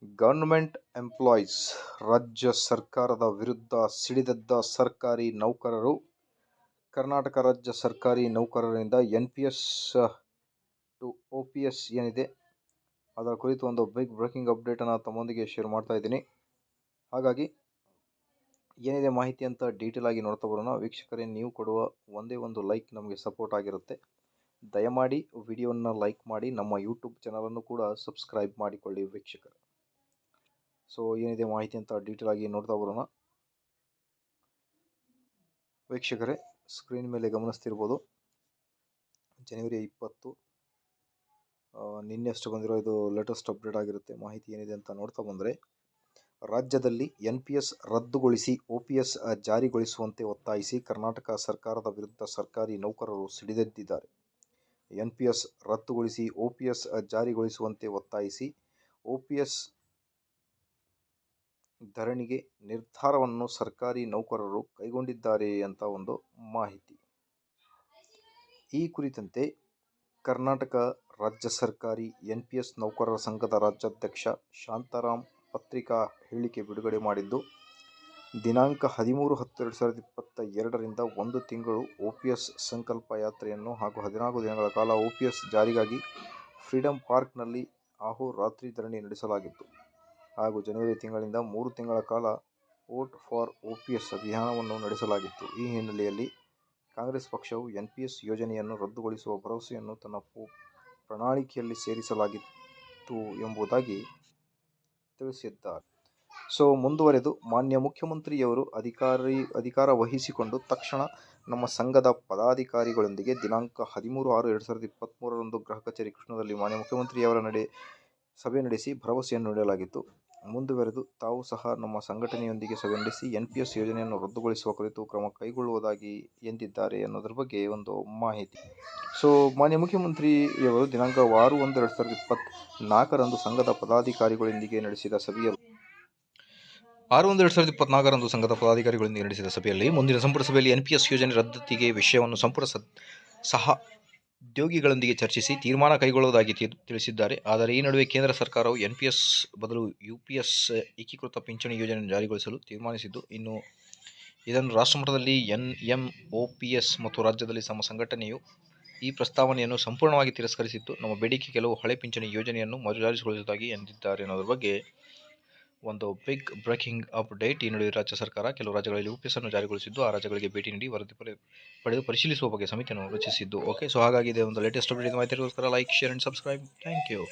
Government employees ರಾಜ್ಯ ಸರ್ಕಾರದ ವಿರುದ್ಧ ಸಿಡಿದೆದ್ದ ಸರ್ಕಾರಿ ನೌಕರರು. ಕರ್ನಾಟಕ ರಾಜ್ಯ ಸರ್ಕಾರಿ ನೌಕರರಿಂದ NPS ಟು OPS ಏನಿದೆ ಅದರ ಕುರಿತು ಒಂದು ಬಿಗ್ ಬ್ರೇಕಿಂಗ್ ಅಪ್ಡೇಟನ್ನು ತಮ್ಮೊಂದಿಗೆ ಶೇರ್ ಮಾಡ್ತಾ ಇದ್ದೀನಿ. ಹಾಗಾಗಿ ಏನಿದೆ ಮಾಹಿತಿ ಅಂತ ಡೀಟೇಲ್ ಆಗಿ ನೋಡ್ತಾ ಬರೋಣ. ವೀಕ್ಷಕರೇ, ನೀವು ಕೊಡುವ ಒಂದೇ ಒಂದು ಲೈಕ್ ನಮಗೆ ಸಪೋರ್ಟ್ ಆಗಿರುತ್ತೆ. ದಯಮಾಡಿ ವಿಡಿಯೋನ ಲೈಕ್ ಮಾಡಿ, ನಮ್ಮ ಯೂಟ್ಯೂಬ್ ಚಾನಲನ್ನು ಕೂಡ ಸಬ್ಸ್ಕ್ರೈಬ್ ಮಾಡಿಕೊಳ್ಳಿ ವೀಕ್ಷಕರೇ. ಸೊ ಏನಿದೆ ಮಾಹಿತಿ ಅಂತ ಡೀಟೇಲ್ ಆಗಿ ನೋಡ್ತಾ ಬರೋಣ. ವೀಕ್ಷಕರೇ, ಸ್ಕ್ರೀನ್ ಮೇಲೆ ಗಮನಿಸ್ತಿರ್ಬೋದು, ಜನವರಿ 20 ನಿನ್ನೆಷ್ಟು ಬಂದಿರೋ ಇದು ಲೇಟೆಸ್ಟ್ ಅಪ್ಡೇಟ್ ಆಗಿರುತ್ತೆ. ಮಾಹಿತಿ ಏನಿದೆ ಅಂತ ನೋಡ್ತಾ ಬಂದರೆ, ರಾಜ್ಯದಲ್ಲಿ NPS ರದ್ದುಗೊಳಿಸಿ OPS ಜಾರಿಗೊಳಿಸುವಂತೆ ಒತ್ತಾಯಿಸಿ ಕರ್ನಾಟಕ ಸರ್ಕಾರದ ವಿರುದ್ಧ ಸರ್ಕಾರಿ ನೌಕರರು ಸಿಡಿದೆದ್ದಿದ್ದಾರೆ. NPS ರದ್ದುಗೊಳಿಸಿ OPS ಜಾರಿಗೊಳಿಸುವಂತೆ ಒತ್ತಾಯಿಸಿ OPS ಧರಣಿಗೆ ನಿರ್ಧಾರವನ್ನು ಸರ್ಕಾರಿ ನೌಕರರು ಕೈಗೊಂಡಿದ್ದಾರೆ ಅಂತ ಒಂದು ಮಾಹಿತಿ. ಈ ಕುರಿತಂತೆ ಕರ್ನಾಟಕ ರಾಜ್ಯ ಸರ್ಕಾರಿ NPS ನೌಕರರ ಸಂಘದ ರಾಜ್ಯಾಧ್ಯಕ್ಷ ಶಾಂತಾರಾಮ್ ಪತ್ರಿಕಾ ಹೇಳಿಕೆ ಬಿಡುಗಡೆ ಮಾಡಿದ್ದು, ದಿನಾಂಕ 13/10/2022ರಿಂದ 1 ತಿಂಗಳು OPS ಸಂಕಲ್ಪ ಯಾತ್ರೆಯನ್ನು ಹಾಗೂ 14 ದಿನಗಳ ಕಾಲ OPS ಜಾರಿಗಾಗಿ ಫ್ರೀಡಂ ಪಾರ್ಕ್ನಲ್ಲಿ ಅಹೋರಾತ್ರಿ ಧರಣಿ ನಡೆಸಲಾಗಿತ್ತು. ಹಾಗೂ ಜನವರಿ ತಿಂಗಳಿಂದ 3 ತಿಂಗಳ ಕಾಲ ವೋಟ್ ಫಾರ್ OPS ಅಭಿಯಾನವನ್ನು ನಡೆಸಲಾಗಿತ್ತು. ಈ ಹಿನ್ನೆಲೆಯಲ್ಲಿ ಕಾಂಗ್ರೆಸ್ ಪಕ್ಷವು NPS ಯೋಜನೆಯನ್ನು ರದ್ದುಗೊಳಿಸುವ ಭರವಸೆಯನ್ನು ತನ್ನ ಪ್ರಣಾಳಿಕೆಯಲ್ಲಿ ಸೇರಿಸಲಾಗಿತ್ತು ಎಂಬುದಾಗಿ ತಿಳಿಸಿದ್ದಾರೆ. ಸೊ ಮುಂದುವರೆದು, ಮಾನ್ಯ ಮುಖ್ಯಮಂತ್ರಿಯವರು ಅಧಿಕಾರ ವಹಿಸಿಕೊಂಡು ತಕ್ಷಣ ನಮ್ಮ ಸಂಘದ ಪದಾಧಿಕಾರಿಗಳೊಂದಿಗೆ ದಿನಾಂಕ 13/6/2023ರಂದು ಗೃಹ ಕಚೇರಿ ಕೃಷ್ಣದಲ್ಲಿ ಮಾನ್ಯ ಮುಖ್ಯಮಂತ್ರಿಯವರ ಸಭೆ ನಡೆಸಿ ಭರವಸೆಯನ್ನು ನೀಡಲಾಗಿತ್ತು. ಮುಂದುವರೆದು, ತಾವು ಸಹ ನಮ್ಮ ಸಂಘಟನೆಯೊಂದಿಗೆ ಸಭೆ ನಡೆಸಿ NPS ಯೋಜನೆಯನ್ನು ರದ್ದುಗೊಳಿಸುವ ಕುರಿತು ಕ್ರಮ ಕೈಗೊಳ್ಳುವುದಾಗಿ ಎಂದಿದ್ದಾರೆ ಅನ್ನೋದ್ರ ಬಗ್ಗೆ ಒಂದು ಮಾಹಿತಿ. ಸೊ ಮಾನ್ಯ ಮುಖ್ಯಮಂತ್ರಿಯವರು ದಿನಾಂಕ 6/1/2024ರಂದು ಸಂಘದ ಪದಾಧಿಕಾರಿಗಳೊಂದಿಗೆ ನಡೆಸಿದ ಸಭೆಯಲ್ಲಿ ಮುಂದಿನ ಸಂಪುಟ ಸಭೆಯಲ್ಲಿ NPS ಯೋಜನೆ ರದ್ದತಿಗೆ ವಿಷಯವನ್ನು ಸಂಪುಟ ಸಹೋದ್ಯೋಗಿಗಳೊಂದಿಗೆ ಚರ್ಚಿಸಿ ತೀರ್ಮಾನ ಕೈಗೊಳ್ಳುವುದಾಗಿ ತಿಳಿಸಿದ್ದಾರೆ. ಆದರೆ ಈ ನಡುವೆ ಕೇಂದ್ರ ಸರ್ಕಾರವು NPS ಬದಲು UPS ಏಕೀಕೃತ ಪಿಂಚಣಿ ಯೋಜನೆಯನ್ನು ಜಾರಿಗೊಳಿಸಲು ತೀರ್ಮಾನಿಸಿದ್ದು, ಇದನ್ನು ರಾಷ್ಟ್ರಮಟ್ಟದಲ್ಲಿ NMOPS ಮತ್ತು ರಾಜ್ಯದಲ್ಲಿ ನಮ್ಮ ಸಂಘಟನೆಯು ಈ ಪ್ರಸ್ತಾವನೆಯನ್ನು ಸಂಪೂರ್ಣವಾಗಿ ತಿರಸ್ಕರಿಸಿದ್ದು, ನಮ್ಮ ಬೇಡಿಕೆ ಕೆಲವು ಹಳೆ ಪಿಂಚಣಿ ಯೋಜನೆಯನ್ನು ಮರುಜಾರಿಗೊಳಿಸುವುದಾಗಿ ಎಂದಿದ್ದಾರೆ ಅನ್ನೋದ್ರ ಬಗ್ಗೆ ಒಂದು ಬಿಗ್ ಬ್ರೇಕಿಂಗ್ ಅಪ್ಡೇಟ್. ಈ ನಡುವೆ ರಾಜ್ಯ ಸರ್ಕಾರ ಕೆಲವು ರಾಜ್ಯಗಳಲ್ಲಿ OPS ಅನ್ನು ಜಾರಿಗೊಳಿಸಿದ್ದು, ಆ ರಾಜ್ಯಗಳಿಗೆ ಭೇಟಿ ನೀಡಿ ವರದಿ ಪಡೆದು ಪರಿಶೀಲಿಸುವ ಬಗ್ಗೆ ಸಮಿತಿಯನ್ನು ರಚಿಸಿದ್ದು. ಓಕೆ, ಸೊ ಹಾಗಾಗಿ ಇದೆ ಒಂದು ಲೇಟೆಸ್ಟ್ ಅಪ್ಡೇಟ್. ಮಾಹಿತಿಗೋಸ್ಕರ like, share and subscribe. Thank you.